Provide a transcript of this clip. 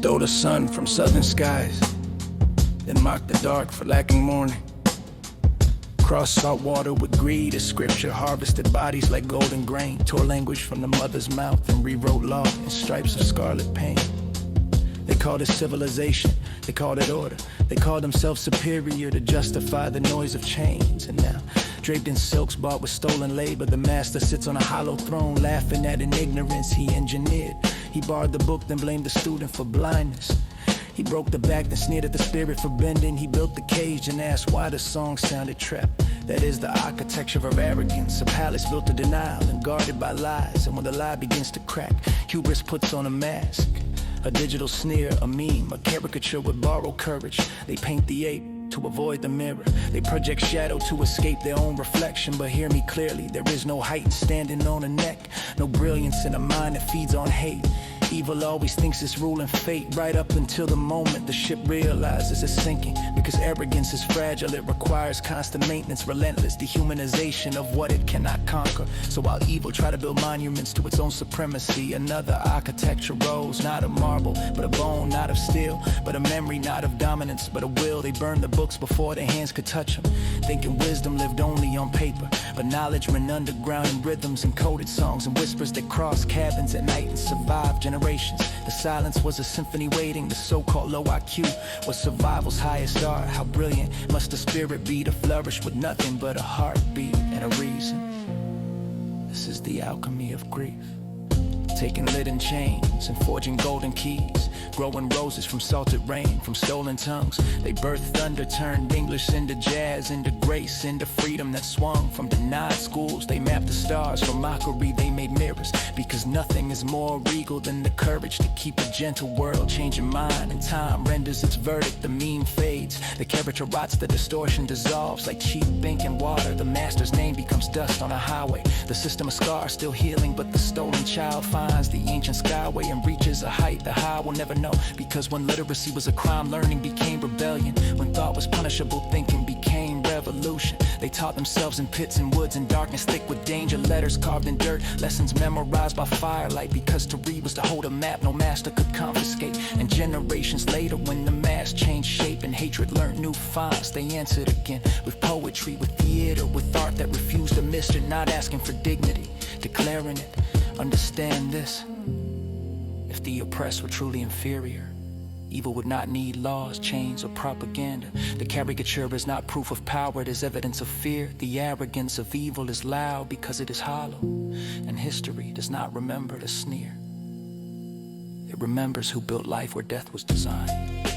Stole the sun from southern skies, then mocked the dark for lacking morning. Crossed salt water with greed as scripture harvested bodies like golden grain. Tore language from the mother's mouth and rewrote law in stripes of scarlet pain. They called it civilization, they called it order. They called themselves superior to justify the noise of chains. And now, draped in silks bought with stolen labor, the master sits on a hollow throne, laughing at an ignorance he engineered. He barred the book, then blamed the student for blindness. He broke the back, then sneered at the spirit for bending. He built the cage and asked why the song sounded trapped. That is the architecture of arrogance, a palace built to denial and guarded by lies. And when the lie begins to crack, hubris puts on a mask. A digital sneer, a meme, a caricature with borrowed courage. They paint the ape to avoid the mirror. They project shadow to escape their own reflection. But hear me clearly, there is no height in standing on a neck. No brilliance in a mind that feeds on hate. Evil always thinks it's ruling fate, right up until the moment the ship realizes it's sinking. Because arrogance is fragile, it requires constant maintenance, relentless dehumanization of what it cannot conquer. So while evil try to build monuments to its own supremacy, another architecture rose, not of marble, but a bone, not of steel, but a memory, not of dominance, but a will. They burned the books before their hands could touch them, thinking wisdom lived only on paper, but knowledge ran underground in rhythms and coded songs and whispers that crossed cabins at night and survived generations. The silence was a symphony waiting. The so-called low IQ was survival's highest art. How brilliant must the spirit be to flourish with nothing but a heartbeat and a reason? This is the alchemy of grief. Taking leaden chains and forging golden keys, growing roses from salted rain, from stolen tongues. They birthed thunder, turned English into jazz, into grace, into freedom that swung from denied schools. They mapped the stars for mockery, they made mirrors, because nothing is more regal than the courage to keep a gentle world changing mind. And time renders its verdict, the meme fades, the caricature rots, the distortion dissolves like cheap ink and water. The master's name becomes dust on a highway, the system of scars still healing, but the stolen child finds the ancient skyway and reaches a height the high will never know. Because when literacy was a crime, learning became rebellion. When thought was punishable, thinking became revolution. They taught themselves in pits and woods and darkness thick with danger. Letters carved in dirt, lessons memorized by firelight. Because to read was to hold a map no master could confiscate. And generations later, when the mass changed shape and hatred learned new fonts, they answered again with poetry, with theater, with art that refused to mister. Not asking for dignity, declaring it. Understand this: if the oppressed were truly inferior, evil would not need laws, chains, or propaganda. The caricature is not proof of power, it is evidence of fear. The arrogance of evil is loud because it is hollow, and history does not remember to sneer. It remembers who built life where death was designed.